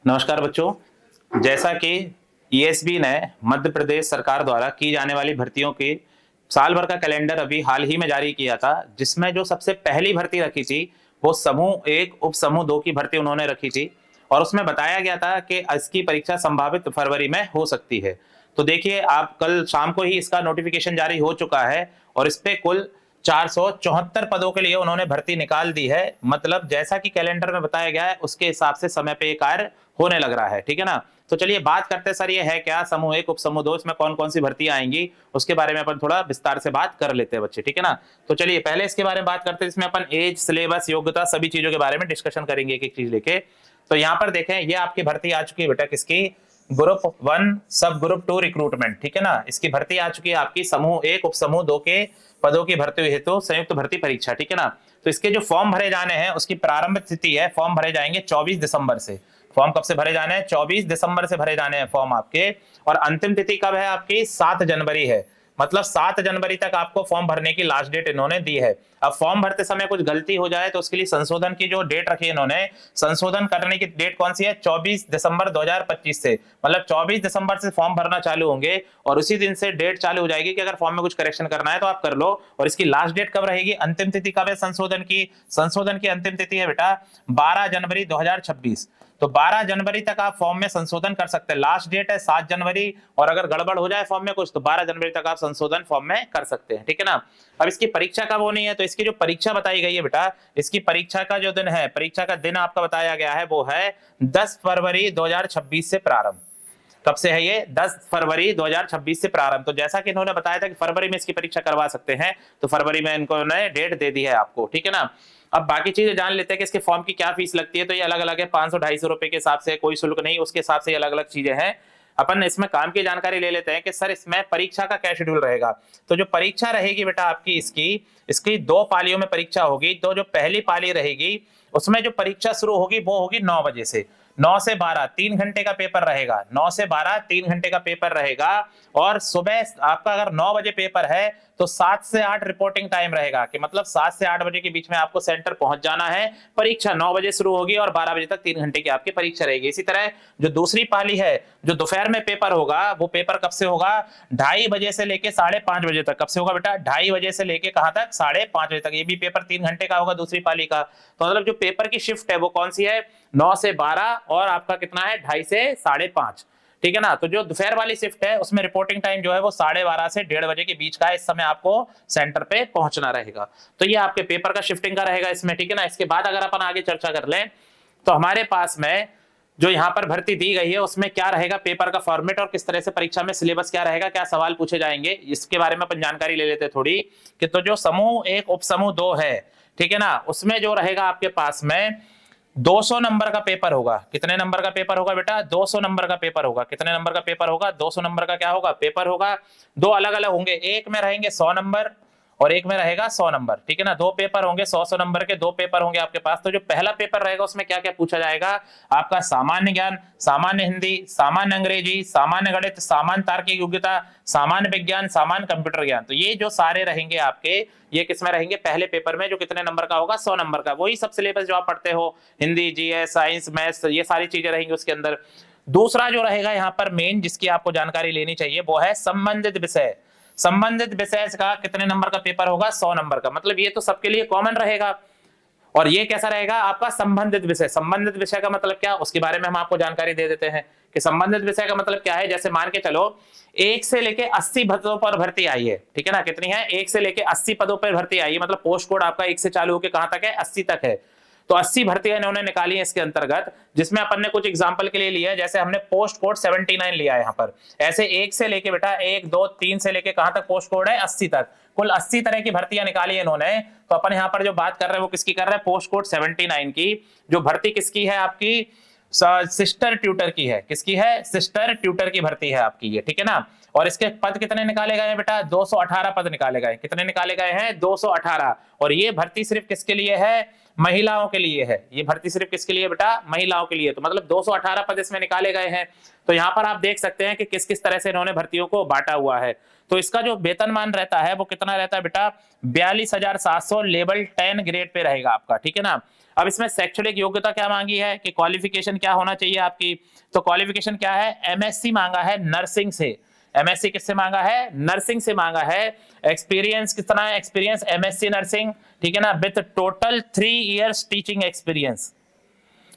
नमस्कार बच्चों। जैसा कि ईएसबी ने मध्य प्रदेश सरकार द्वारा की जाने वाली भर्तियों की साल भर का कैलेंडर अभी हाल ही में जारी किया था, जिसमें जो सबसे पहली भर्ती रखी थी वो समूह 1 उप समूह 2 की भर्ती उन्होंने रखी थी और उसमें बताया गया था कि इसकी परीक्षा संभावित फरवरी में हो सकती है। तो देखिए, आप कल शाम को ही इसका नोटिफिकेशन जारी हो चुका है और इस पे कुल 474 पदों के लिए उन्होंने भर्ती निकाल दी है। मतलब जैसा कि कैलेंडर में बताया गया है उसके हिसाब से समय पे ये कार्य होने लग रहा है। ठीक है ना। तो चलिए बात करते हैं, सर ये है क्या समूह 1 उप समूह 2, इसमें कौन कौन सी भर्तियां आएंगी उसके बारे में अपन थोड़ा विस्तार से बात कर लेते हैं बच्चे। ठीक है ना। तो चलिए पहले इसके बारे में बात करते हैं, इसमें अपन एज, सिलेबस, योग्यता, सभी चीजों के बारे में डिस्कशन करेंगे एक एक चीज लेके। तो यहाँ पर देखें, ये आपकी भर्ती आ चुकी है बेटा किसकी, ग्रुप 1 सब ग्रुप 2 रिक्रूटमेंट। ठीक है ना। इसकी भर्ती आ चुकी है आपकी समूह 1 उप समूह 2 के पदों की भर्ती हुई है, तो संयुक्त भर्ती परीक्षा। ठीक है ना। तो इसके जो फॉर्म भरे जाने हैं उसकी प्रारंभिक तिथि है, फॉर्म भरे जाएंगे 24 दिसंबर से। फॉर्म कब से भरे जाने हैं? 24 दिसंबर से भरे जाने हैं फॉर्म आपके। और अंतिम तिथि कब है आपकी? 7 जनवरी है। मतलब 7 जनवरी तक आपको फॉर्म भरने की लास्ट डेट इन्होंने दी है। अब फॉर्म भरते समय कुछ गलती हो जाए तो उसके लिए संशोधन की जो डेट रखी है इन्होंने, संशोधन करने की डेट कौन सी है? 24 दिसंबर 2025 से। मतलब 24 दिसंबर से फॉर्म भरना चालू होंगे और उसी दिन से डेट चालू हो जाएगी कि अगर फॉर्म में कुछ करेक्शन करना है तो आप कर लो। और इसकी लास्ट डेट कब रहेगी? अंतिम तिथि कब है संशोधन की? संशोधन की अंतिम तिथि है बेटा 12 जनवरी 2026। तो 12 जनवरी तक आप फॉर्म में संशोधन कर सकते हैं। लास्ट डेट है 7 जनवरी और अगर गड़बड़ हो जाए फॉर्म में कुछ तो 12 जनवरी तक आप संशोधन फॉर्म में कर सकते हैं। ठीक है ना। अब इसकी परीक्षा कब होनी है? तो इसकी जो परीक्षा बताई गई है बेटा, इसकी परीक्षा का जो दिन है, परीक्षा का दिन आपका बताया गया है वो है 10 फरवरी 2026 से प्रारंभ। कब से है ये? 10 फरवरी 2026 से प्रारंभ। तो जैसा कि इन्होंने बताया था कि फरवरी में इसकी परीक्षा करवा सकते हैं, तो फरवरी में इनको डेट दे दी है आपको। ठीक है ना। अब बाकी चीजें जान लेते हैं कि इसके फॉर्म की क्या फीस लगती है। तो ये अलग अलग है, 500-250 रुपए के हिसाब से, कोई शुल्क नहीं, उसके हिसाब से अलग अलग चीजें हैं। अपन इसमें काम की जानकारी ले लेते हैं कि सर इसमें परीक्षा का क्या शेड्यूल रहेगा। तो जो परीक्षा रहेगी बेटा आपकी, इसकी इसकी 2 पालियों में परीक्षा होगी। तो जो पहली पाली रहेगी उसमें जो परीक्षा शुरू होगी वो होगी 9 बजे से। 9 से 12 3 घंटे का पेपर रहेगा। 9 से 12 3 घंटे का पेपर रहेगा। और सुबह आपका अगर 9 बजे पेपर है तो 7 से 8 रिपोर्टिंग टाइम रहेगा, कि मतलब 7 से 8 बजे के बीच में आपको सेंटर पहुंच जाना है। परीक्षा 9 बजे शुरू होगी और 12 बजे तक 3 घंटे की आपकी परीक्षा रहेगी। इसी तरह जो दूसरी पाली है, जो दोपहर में पेपर होगा, वो पेपर कब से होगा? 2:30 बजे से लेके 5:30 बजे तक। कब से होगा बेटा? 2:30 बजे से लेके कहां तक? 5:30 बजे तक। ये भी पेपर 3 घंटे का होगा दूसरी पाली का। तो मतलब जो पेपर की शिफ्ट है वो कौन सी है? 9 से 12 और आपका कितना है? 2:30 से 5:30। ठीक है ना। तो जो दोपहर वाली शिफ्ट है उसमें रिपोर्टिंग टाइम जो है वो 12:30 से 1:30 बजे के बीच का है। इस समय आपको सेंटर पे पहुंचना रहेगा। तो ये आपके पेपर का शिफ्टिंग का रहेगा इसमें। ठीक है ना। इसके बाद अगर अपन आगे चर्चा कर लें तो हमारे पास में जो यहाँ पर भर्ती दी गई है उसमें क्या रहेगा, पेपर का फॉर्मेट और किस तरह से परीक्षा में सिलेबस क्या रहेगा, क्या सवाल पूछे जाएंगे, इसके बारे में अपन जानकारी ले लेते हैं थोड़ी। कि तो जो समूह 1 उप समूह 2 है, ठीक है ना, उसमें जो रहेगा आपके पास में 200 नंबर का पेपर होगा। कितने नंबर का पेपर होगा बेटा? 200 नंबर का पेपर होगा। कितने नंबर का पेपर होगा? 200 नंबर का क्या होगा? पेपर होगा। 2 अलग अलग होंगे, एक में रहेंगे 100 नंबर और एक में रहेगा 100 नंबर। ठीक है ना। 2 पेपर होंगे 100-100 नंबर के, 2 पेपर होंगे आपके पास। तो जो पहला पेपर रहेगा उसमें क्या क्या पूछा जाएगा? आपका सामान्य ज्ञान, सामान्य हिंदी, सामान्य अंग्रेजी, सामान्य गणित, सामान्य तार्किक योग्यता, सामान्य विज्ञान, सामान्य कंप्यूटर ज्ञान। तो ये जो सारे रहेंगे आपके, ये किस में रहेंगे? पहले पेपर में, जो कितने नंबर का होगा? 100 नंबर का। वही सब सिलेबस जो आप पढ़ते हो, हिंदी, जीएस, साइंस, मैथ्स, ये सारी चीजें रहेंगी उसके अंदर। दूसरा जो रहेगा यहाँ पर मेन, जिसकी आपको जानकारी लेनी चाहिए, वो है संबंधित विषय। संबंधित विषय का कितने नंबर का पेपर होगा? 100 नंबर का। मतलब ये तो सबके लिए कॉमन रहेगा। और ये कैसा रहेगा आपका? संबंधित विषय। संबंधित विषय का मतलब क्या, उसके बारे में हम आपको जानकारी दे देते हैं कि संबंधित विषय का मतलब क्या है। जैसे मान के चलो 1 से लेके 80 पदों पर भर्ती आई है। ठीक है ना। कितनी है? 1 से लेके 80 पदों पर भर्ती आई है। मतलब पोस्ट कोड आपका 1 से चालू होकर कहां तक है? 80 तक है। तो 80 भर्तियां इन्होंने निकाली है इसके अंतर्गत, जिसमें अपन ने कुछ एग्जांपल के लिए लिया है। जैसे हमने पोस्ट कोड 79 लिया है यहाँ पर। ऐसे 1 से लेके बेटा 1 2 3 से लेके कहां तक पोस्ट कोड है? 80 तक। कुल 80 तरह की भर्तियां निकाली है इन्होंने। तो अपन यहाँ पर जो बात कर रहे हैं वो किसकी कर रहे हैं? पोस्ट कोड 79 की। जो भर्ती किसकी है आपकी? सिस्टर ट्यूटर की है। किसकी है? सिस्टर ट्यूटर की भर्ती है आपकी ये। ठीक है ना। और इसके पद कितने निकाले गए हैं बेटा? 218 पद निकाले गए। कितने निकाले गए हैं? 218। और ये भर्ती सिर्फ किसके लिए है? महिलाओं के लिए है। ये भर्ती सिर्फ किसके लिए बेटा? महिलाओं के लिए। तो मतलब 218 पद इसमें निकाले गए हैं। तो यहाँ पर आप देख सकते हैं कि किस किस तरह से इन्होंने भर्तियों को बांटा हुआ है। तो इसका जो वेतनमान रहता है वो कितना रहता है बेटा? 42,700 लेवल 10 ग्रेड पे रहेगा आपका, ठीक है ना। अब इसमें शैक्षणिक योग्यता क्या मांगी है कि क्वालिफिकेशन क्या होना चाहिए आपकी? तो क्वालिफिकेशन क्या है? एमएससी मांगा है नर्सिंग से। एमएससी किससे मांगा है? नर्सिंग से मांगा है। एक्सपीरियंस कितना है? एक्सपीरियंस एमएससी नर्सिंग, ठीक है ना, with total 3 years teaching experience,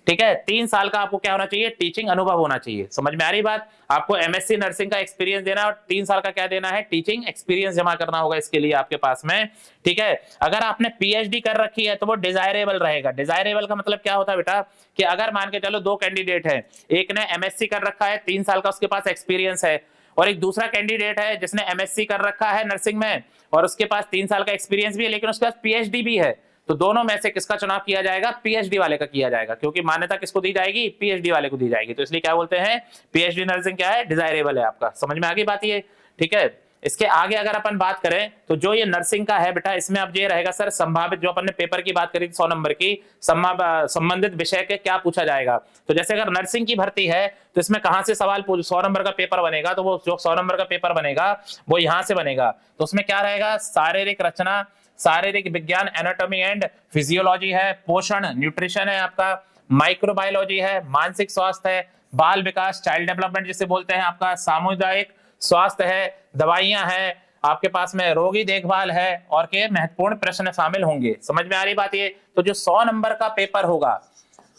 ठीक है। 3 साल का आपको क्या होना चाहिए? टीचिंग अनुभव होना चाहिए। समझ में आ रही बात? आपको एमएससी नर्सिंग का एक्सपीरियंस देना है और 3 साल का क्या देना है? टीचिंग एक्सपीरियंस जमा करना होगा इसके लिए आपके पास में, ठीक है। अगर आपने पीएचडी कर रखी है तो वो डिजायरेबल रहेगा। डिजायरेबल का मतलब क्या होता है बेटा? कि अगर मान के चलो 2 कैंडिडेट है, एक ने एमएससी कर रखा है, 3 साल का उसके पास एक्सपीरियंस है, और एक दूसरा कैंडिडेट है जिसने एमएससी कर रखा है नर्सिंग में और उसके पास 3 साल का एक्सपीरियंस भी है, लेकिन उसके पास पीएचडी भी है, तो दोनों में से किसका चुनाव किया जाएगा? पीएचडी वाले का किया जाएगा, क्योंकि मान्यता किसको दी जाएगी? पीएचडी वाले को दी जाएगी। तो इसलिए क्या बोलते हैं? पीएचडी नर्सिंग क्या है? डिजायरेबल है आपका। समझ में आ गई बात ये, ठीक है। इसके आगे अगर अपन बात करें तो जो ये नर्सिंग का है बेटा, इसमें अब ये रहेगा सर संभावित, जो अपन ने पेपर की बात करी थी 100 नंबर की, संबंधित विषय के क्या पूछा जाएगा। तो जैसे अगर नर्सिंग की भर्ती है तो इसमें कहां से सवाल 100 नंबर का पेपर बनेगा, तो वो जो 100 नंबर का पेपर बनेगा वो यहां से बनेगा। तो उसमें क्या रहेगा? शारीरिक रचना, शारीरिक विज्ञान, एनाटॉमी एंड फिजियोलॉजी है, पोषण न्यूट्रिशन है आपका, माइक्रोबायोलॉजी है, मानसिक स्वास्थ्य है, बाल विकास चाइल्ड डेवलपमेंट जिसे बोलते हैं आपका, सामुदायिक स्वास्थ्य है, दवाइयां हैं आपके पास में, रोगी देखभाल है, और के महत्वपूर्ण प्रश्न शामिल होंगे। समझ में आ रही बात ये? तो जो 100 नंबर का पेपर होगा,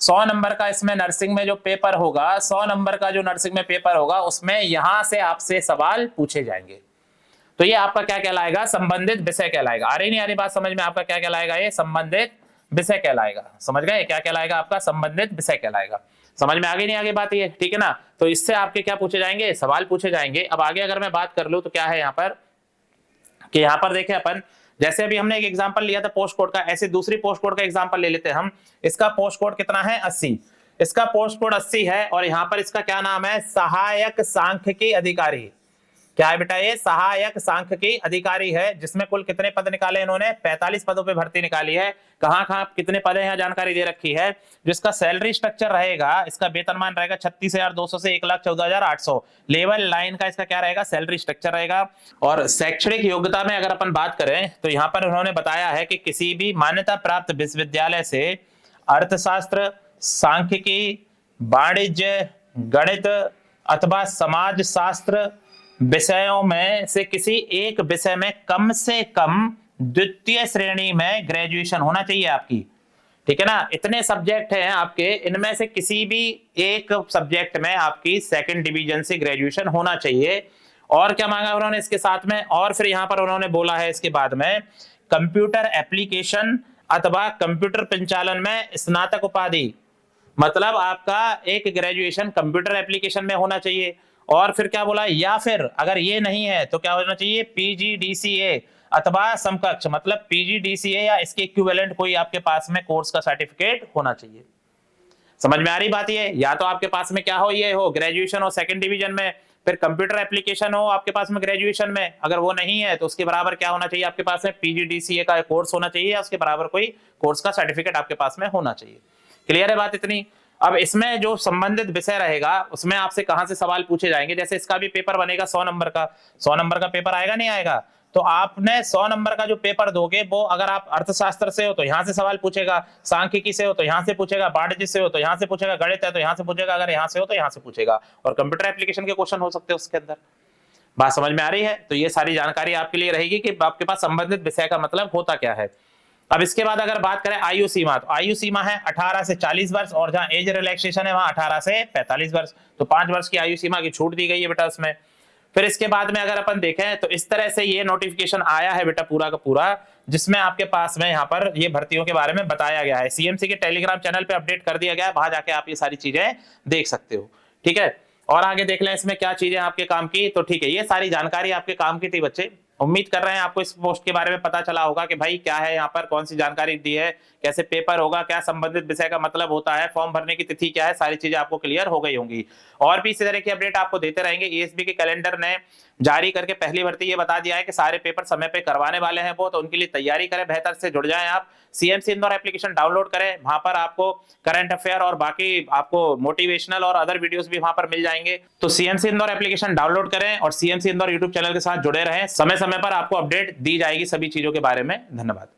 100 नंबर का इसमें नर्सिंग में जो पेपर होगा, 100 नंबर का जो नर्सिंग में पेपर होगा, उसमें यहां से आपसे सवाल पूछे जाएंगे। तो ये आपका क्या कहलाएगा? संबंधित विषय कहलाएगा। आ रही नहीं आ रही बात समझ में? आपका क्या कहलाएगा? ये संबंधित विषय कहलाएगा। समझ गए? क्या कहलाएगा? आपका संबंधित विषय कहलाएगा। समझ में आ गई नहीं आगे बात ये, ठीक है ना। तो इससे आपके क्या पूछे जाएंगे? सवाल पूछे जाएंगे। अब आगे अगर मैं बात कर लूं तो क्या है यहाँ पर कि यहाँ पर देखें अपन, जैसे अभी हमने एक एग्जांपल लिया था पोस्ट कोड का, ऐसे दूसरी पोस्ट कोड का एग्जांपल ले लेते हैं हम। इसका पोस्ट कोड कितना है? 80। इसका पोस्ट कोड 80 है और यहाँ पर इसका क्या नाम है? सहायक सांख्यिकी अधिकारी। क्या है बेटा? ये सहायक सांख्यिकी अधिकारी है, जिसमें कुल कितने पद निकाले इन्होंने? 45 पदों पे भर्ती निकाली है। कहां कितने पद हैं यहाँ जानकारी दे रखी है। जिसका सैलरी स्ट्रक्चर रहेगा, इसका वेतनमान रहेगा 36,200 से 1,14,800। लेवल लाइन का इसका क्या रहेगा? सैलरी स्ट्रक्चर रहेगा। और शैक्षणिक योग्यता में अगर अपन बात करें तो यहाँ पर उन्होंने बताया है कि किसी भी मान्यता प्राप्त विश्वविद्यालय से अर्थशास्त्र, सांख्यिकी, वाणिज्य, गणित अथवा समाज शास्त्र विषयों में से किसी एक विषय में कम से कम द्वितीय श्रेणी में ग्रेजुएशन होना चाहिए आपकी, ठीक है ना। इतने सब्जेक्ट हैं आपके, इनमें से किसी भी एक सब्जेक्ट में आपकी सेकंड डिवीजन से ग्रेजुएशन होना चाहिए। और क्या मांगा उन्होंने इसके साथ में? और फिर यहां पर उन्होंने बोला है इसके बाद में कंप्यूटर एप्लीकेशन अथवा कंप्यूटर संचालन में स्नातक उपाधि, मतलब आपका एक ग्रेजुएशन कंप्यूटर एप्लीकेशन में होना चाहिए। और फिर क्या बोला? या फिर अगर ये नहीं है तो क्या होना चाहिए? पीजीडीसीए अथवा समकक्ष, मतलब पीजीडीसीए या इसके इक्विवेलेंट कोई आपके पास में कोर्स का सर्टिफिकेट होना चाहिए। समझ में आ रही बात ये? या तो आपके पास में क्या हो, ये हो ग्रेजुएशन हो सेकंड डिवीजन में, फिर कंप्यूटर एप्लीकेशन हो आपके पास में ग्रेजुएशन में। अगर वो नहीं है तो उसके बराबर क्या होना चाहिए? आपके पास में पीजीडीसीए का कोर्स होना चाहिए या उसके बराबर कोई कोर्स का सर्टिफिकेट आपके पास में होना चाहिए। क्लियर है बात इतनी? अब इसमें जो संबंधित विषय रहेगा उसमें आपसे कहां से सवाल पूछे जाएंगे। जैसे इसका भी पेपर बनेगा 100 नंबर का, 100 नंबर का पेपर आएगा नहीं आएगा? तो आपने 100 नंबर का जो पेपर दोगे वो अगर आप अर्थशास्त्र से हो तो यहां से सवाल पूछेगा, सांख्यिकी से हो तो यहां से पूछेगा, वाणिज्य से हो तो यहां से पूछेगा, गणित है तो यहां से पूछेगा, अगर यहां से हो तो यहां से पूछेगा, और कंप्यूटर एप्लीकेशन के क्वेश्चन हो सकते हैं उसके अंदर। बात समझ में आ रही है? तो ये सारी जानकारी आपके लिए रहेगी कि आपके पास संबंधित विषय का मतलब होता क्या है। अब इसके बाद अगर बात करें आयु सीमा, तो आयु सीमा है 18 से 40 वर्ष, और जहां एज रिलैक्सेशन है वहां 18 से 45 वर्ष। तो 5 वर्ष की आयु सीमा की छूट दी गई है बेटा उसमें। फिर इसके बाद में अगर अपन देखें तो इस तरह से ये नोटिफिकेशन आया है बेटा पूरा का पूरा, जिसमें आपके पास में यहाँ पर ये भर्तियों के बारे में बताया गया है। सीएमसी के टेलीग्राम चैनल पे अपडेट कर दिया गया है, वहां जाके आप ये सारी चीजें देख सकते हो, ठीक है। और आगे देख लें इसमें क्या चीजें आपके काम की। तो ठीक है, ये सारी जानकारी आपके काम की थी बच्चे। उम्मीद कर रहे हैं आपको इस पोस्ट के बारे में पता चला होगा कि भाई क्या है यहाँ पर, कौन सी जानकारी दी है, कैसे पेपर होगा, क्या संबंधित विषय का मतलब होता है, फॉर्म भरने की तिथि क्या है, सारी चीजें आपको क्लियर हो गई होंगी। और भी इसी तरह की अपडेट आपको देते रहेंगे। ईएसबी के कैलेंडर ने जारी करके पहली भर्ती ये बता दिया है कि सारे पेपर समय पे करवाने वाले हैं वो, तो उनके लिए तैयारी करें, बेहतर से जुड़ जाएं आप। सीएमसी इंदौर एप्लीकेशन डाउनलोड करें, वहां पर आपको करंट अफेयर और बाकी आपको मोटिवेशनल और अदर वीडियोस भी वहां पर मिल जाएंगे। तो सीएमसी इंदौर एप्लीकेशन डाउनलोड करें और सीएमसी इंदौर यूट्यूब चैनल के साथ जुड़े रहें। समय समय पर आपको अपडेट दी जाएगी सभी चीजों के बारे में। धन्यवाद।